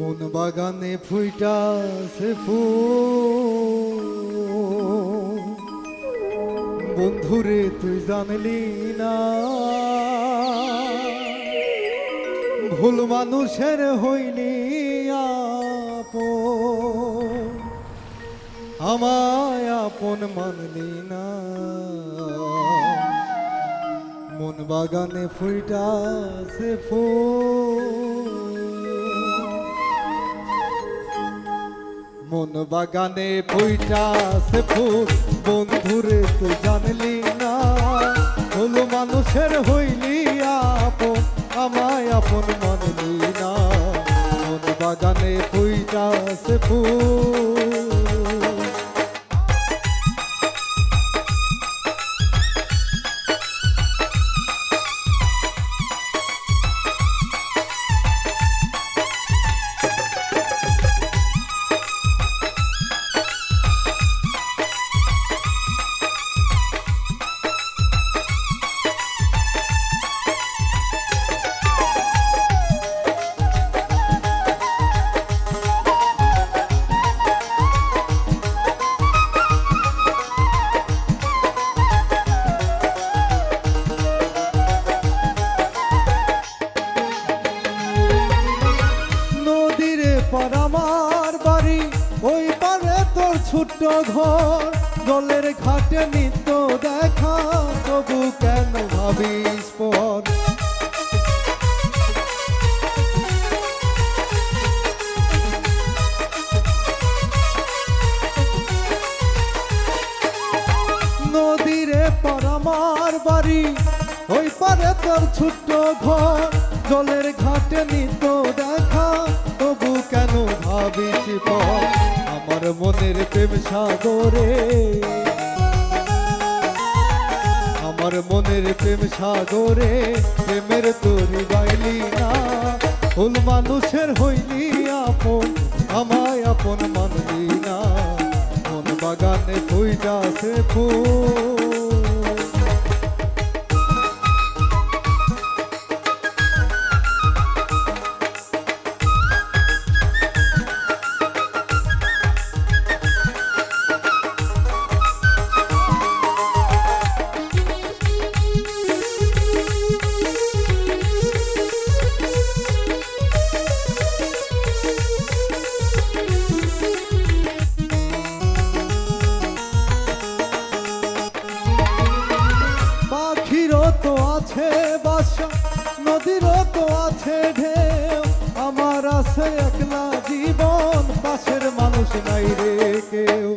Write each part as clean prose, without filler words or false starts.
মন বাগানে ফুইটাছে ফুল, বন্ধুরে তুই জানলি না, ভুল মানুষের হইলি আপন, আমায় আপন মানলি না। মন বাগানে ফুইটাছে ফুল, মন বাগানে ফুইটাছে ফুল, বন্ধুরে তুই জানলি না, ভুল মানুষের হইলি আপন, আমায় আপন মানলি না। মন বাগানে ফুইটাছে ফুল। আমার বাড়ি ওই পারে তোর ছোট্ট ঘর, জলের ঘাটে নিত্য দেখা, তবু কেন ভাবিস পর। নদীরে পর আমার বাড়ি ওই পারে তোর ছোট্ট ঘর, জলের ঘাটে নিত্য দেখা, তবু কেন ভাবিস পর। আমার মনের প্রেম সাগরে, আমার মনের প্রেম সাগরে, প্রেমের তরি বাইলি না, ভুল মানুষের হইলি আপন, আমায় আপন মানলি না। মন বাগানে ফুইটাছে ফুল। তো আছে বাসা, নদীরও তো আছে ঢেউ, আমার আছে একলা জীবন, পাশের মানুষ নাই রে কেউ।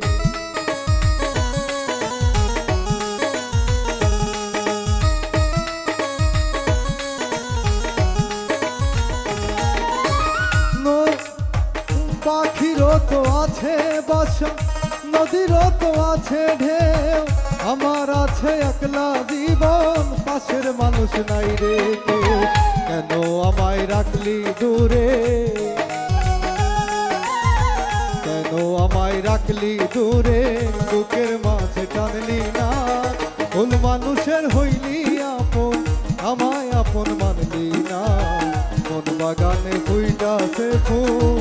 পাখিরও তো আছে বাসা, নদীরও তো আছে ঢেউ, আমার আছে একলা জীবন, পাশের মানুষ নাই রে কেউ। কেন আমায় রাখলি দূরে, কেন আমায় রাখলি দূরে, বুকের মাঝে টানলি না, ভুল মানুষের হইলি আপন, আমায় আপন মানলি না। মন বাগানে ফুইটাছে ফুল।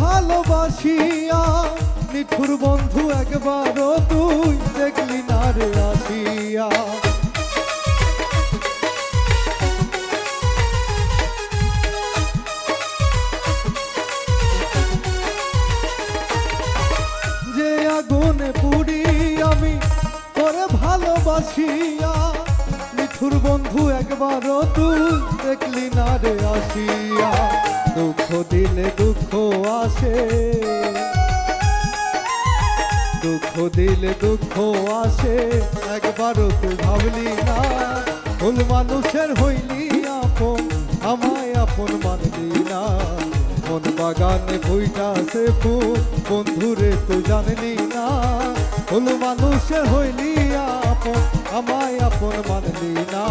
ভালোবাসিয়া নিঠুর বন্ধু একবারও তুই দেখলি না রে আসিয়া। যে আগুনে পুড়ি আমি তোরে ভালোবাসিয়া, নিঠুর বন্ধু একবারও তুই দেখলি না রে আসিয়া। দুঃখ দিলে দুঃখ আসে, দিলে দুঃখ আসে একবারও তুই ভাবলি না ভুল মানুষের হইলি আপন আমায় আপন মানলি না মন বাগানে ফুইটাছে ফুল বন্ধুরে তুই জানলি না ভুল মানুষের হইলি আপন আমায় আপন মানলি না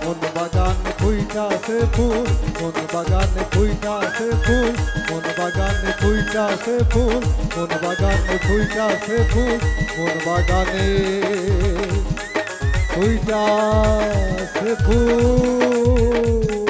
মন বাগানে ফুইটাছে ফুল মন বাগানে ফুইটাছে ফুল মন বাগানে ফুইটাছে ফুল মন বাগানে ফুইটাছে ফুল মন বাগানে ফুইটাছে ফুল